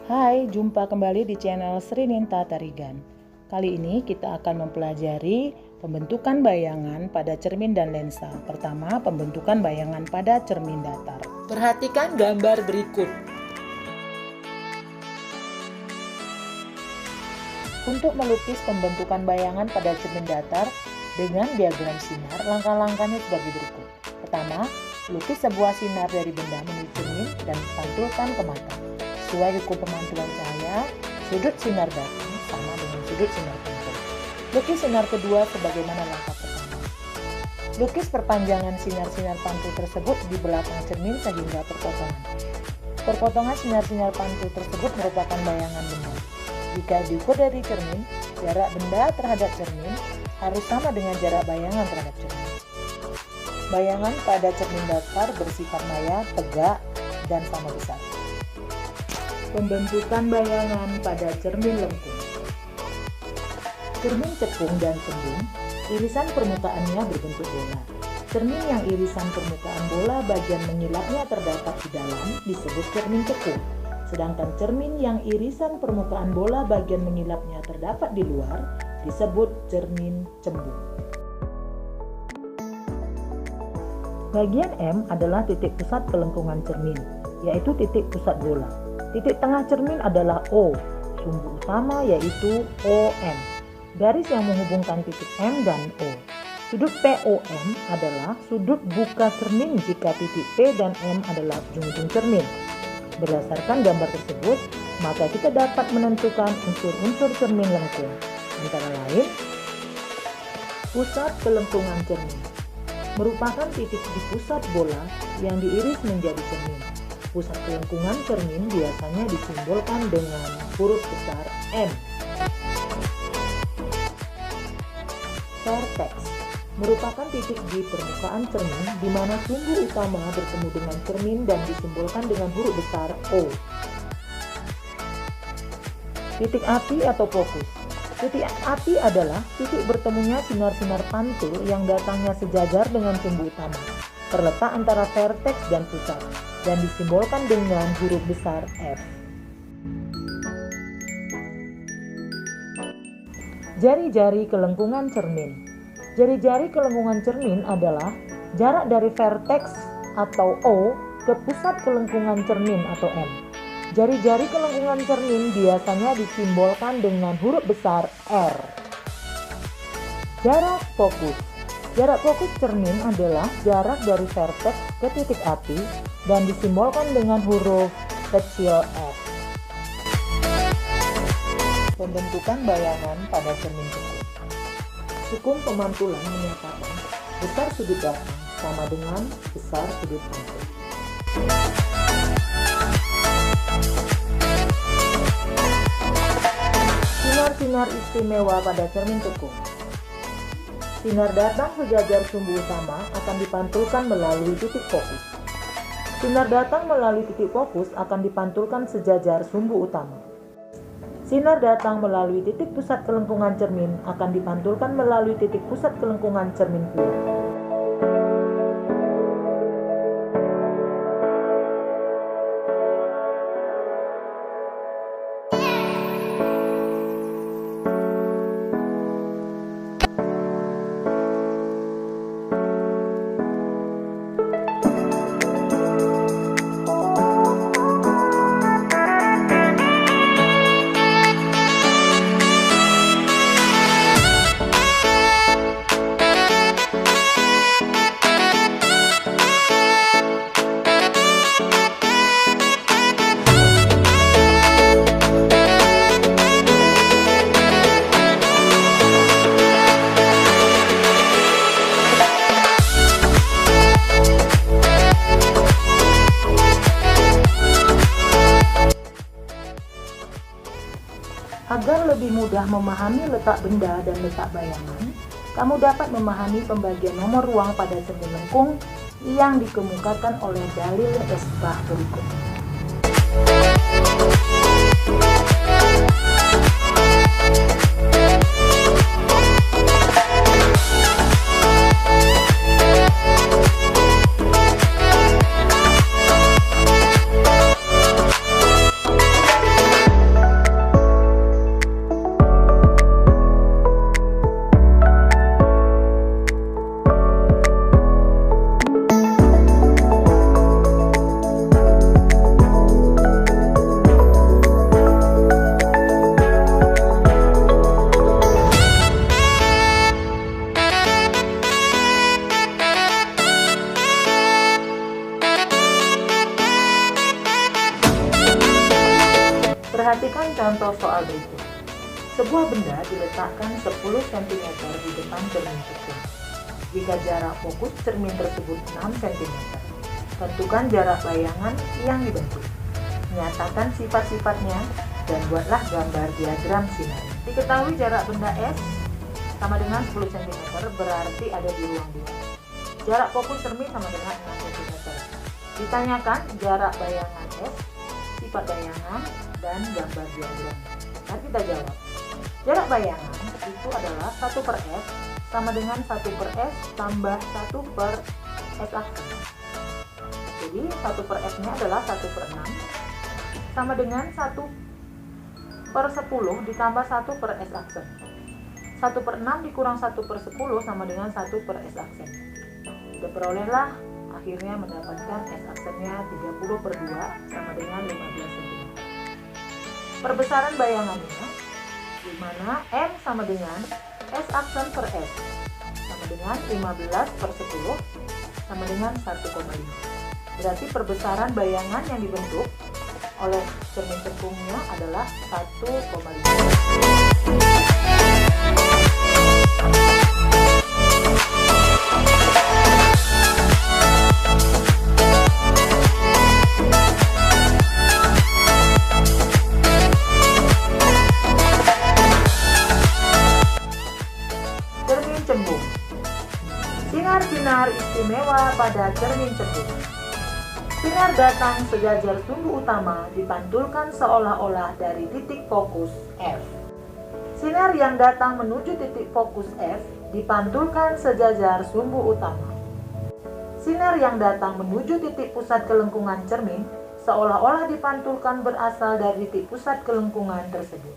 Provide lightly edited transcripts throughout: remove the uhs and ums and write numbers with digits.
Hai, jumpa kembali di channel Srininta Tarigan. Kali ini kita akan mempelajari pembentukan bayangan pada cermin dan lensa. Pertama, pembentukan bayangan pada cermin datar. Perhatikan gambar berikut. Untuk melukis pembentukan bayangan pada cermin datar dengan diagram sinar, langkah-langkahnya sebagai berikut. Pertama, lukis sebuah sinar dari benda menuju cermin dan pantulkan ke mata. Sesuai hukum pemantulan cahaya, sudut sinar datang sama dengan sudut sinar pantul. Lukis sinar kedua sebagaimana langkah pertama. Lukis perpanjangan sinar-sinar pantul tersebut di belakang cermin sehingga perpotongan. Perpotongan sinar-sinar pantul tersebut merupakan bayangan benda. Jika diukur dari cermin, jarak benda terhadap cermin harus sama dengan jarak bayangan terhadap cermin. Bayangan pada cermin datar bersifat maya, tegak, dan sama besar. Pembentukan bayangan pada cermin lengkung. Cermin cekung dan cembung, irisan permukaannya berbentuk bola. Cermin yang irisan permukaan bola bagian mengilapnya terdapat di dalam disebut cermin cekung. Sedangkan cermin yang irisan permukaan bola bagian mengilapnya terdapat di luar disebut cermin cembung. Bagian M adalah titik pusat kelengkungan cermin, yaitu titik pusat bola. Titik tengah cermin adalah O, sumbu utama yaitu OM, garis yang menghubungkan titik M dan O. Sudut POM adalah sudut buka cermin jika titik P dan M adalah ujung-ujung cermin. Berdasarkan gambar tersebut, maka kita dapat menentukan unsur-unsur cermin lengkung, antara lain pusat kelengkungan cermin merupakan titik di pusat bola yang diiris menjadi cermin. Pusat kelengkungan cermin biasanya disimbolkan dengan huruf besar M. Vertex merupakan titik di permukaan cermin di mana sumbu utama bertemu dengan cermin dan disimbolkan dengan huruf besar O. Titik api atau fokus. Titik api adalah titik bertemunya sinar-sinar pantul yang datangnya sejajar dengan sumbu utama, terletak antara vertex dan pusat, dan disimbolkan dengan huruf besar F. Jari-jari kelengkungan cermin. Jari-jari kelengkungan cermin adalah jarak dari vertex atau O ke pusat kelengkungan cermin atau M. Jari-jari kelengkungan cermin biasanya disimbolkan dengan huruf besar R. Jarak fokus. Jarak fokus cermin adalah jarak dari vertex ke titik api dan disimbolkan dengan huruf kecil f. Pembentukan bayangan pada cermin cekung. Hukum pemantulan menyatakan besar sudut datang sama dengan besar sudut pantul. Sinar-sinar istimewa pada cermin cekung. Sinar datang sejajar sumbu utama akan dipantulkan melalui titik fokus. Sinar datang melalui titik fokus akan dipantulkan sejajar sumbu utama. Sinar datang melalui titik pusat kelengkungan cermin akan dipantulkan melalui titik pusat kelengkungan cermin pula. Agar lebih mudah memahami letak benda dan letak bayangan, kamu dapat memahami pembagian nomor ruang pada cermin lengkung yang dikemukakan oleh dalil esbah berikut. Perhatikan contoh soal berikut. Sebuah benda diletakkan 10 cm di depan cermin cekung. Jika jarak fokus cermin tersebut 6 cm, tentukan jarak bayangan yang dibentuk. Nyatakan sifat-sifatnya dan buatlah gambar diagram sinar. Diketahui jarak benda S sama dengan 10 cm berarti ada di ruang 2. Jarak fokus cermin sama dengan 6 cm. Ditanyakan jarak bayangan S, sifat bayangan, dan gambar diagram. Mari kita jawab. Jarak bayangan itu adalah 1 per S sama dengan 1 per S tambah 1 per S aksen. Jadi 1 per S nya adalah 1 per 6 sama dengan 1 per 10 ditambah 1 per S aksen. 1 per 6 dikurang 1 per 10 sama dengan 1 per S aksen. Kita perolehlah akhirnya mendapatkan S aksennya 30 per 2 sama dengan 15 cm. Perbesaran bayangannya di mana M sama dengan S aksen per S sama dengan 15 per 10 sama dengan 1,5. Berarti perbesaran bayangan yang dibentuk oleh cermin cekungnya adalah 1,5. Cermin cembung. Sinar-sinar istimewa pada cermin cembung. Sinar datang sejajar sumbu utama dipantulkan seolah-olah dari titik fokus F. Sinar yang datang menuju titik fokus F dipantulkan sejajar sumbu utama. Sinar yang datang menuju titik pusat kelengkungan cermin seolah-olah dipantulkan berasal dari titik pusat kelengkungan tersebut.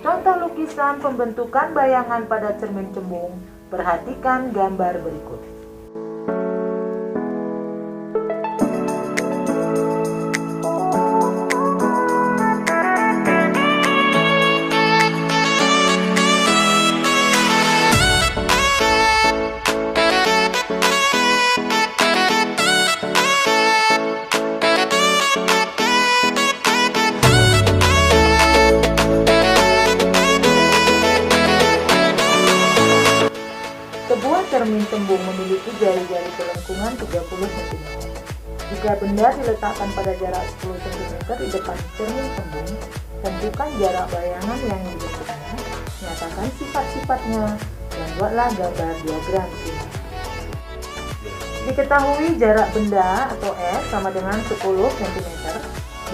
Contoh lukisan pembentukan bayangan pada cermin cembung. Perhatikan gambar berikut. Sebuah cermin cembung memiliki jari-jari kelengkungan 30 cm. Jika benda diletakkan pada jarak 10 cm di depan cermin cembung, tentukan jarak bayangan yang dibentuknya, nyatakan sifat-sifatnya, dan buatlah gambar diagram sinar. Diketahui jarak benda atau S sama dengan 10 cm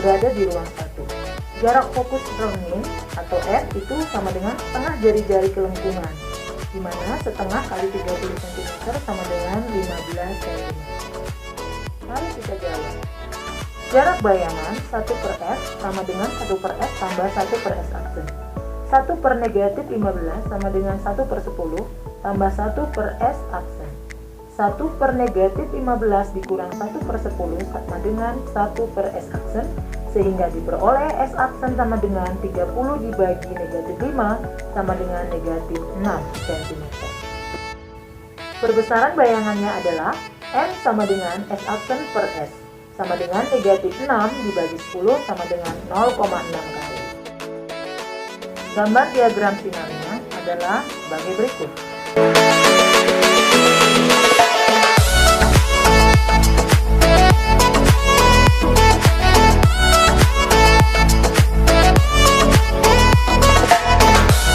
berada di ruang 1. Jarak fokus cermin atau F itu sama dengan setengah jari-jari kelengkungan, di mana setengah kali 30 cm sama dengan 15 cm. Mari kita jawab. Jarak bayangan 1 per S sama dengan 1 per S tambah 1 per S aksen. 1 per negatif 15 sama dengan 1 per 10 tambah 1 per S aksen. 1 per negatif 15 dikurang 1 per 10 sama dengan 1 per S aksen, sehingga diperoleh S aksen sama dengan 30 dibagi negatif 5 sama dengan negatif 6 cm. Perbesaran bayangannya adalah M sama dengan S aksen per S sama dengan negatif 6 dibagi 10 sama dengan 0,6 kali. Gambar diagram sinarnya adalah sebagai berikut.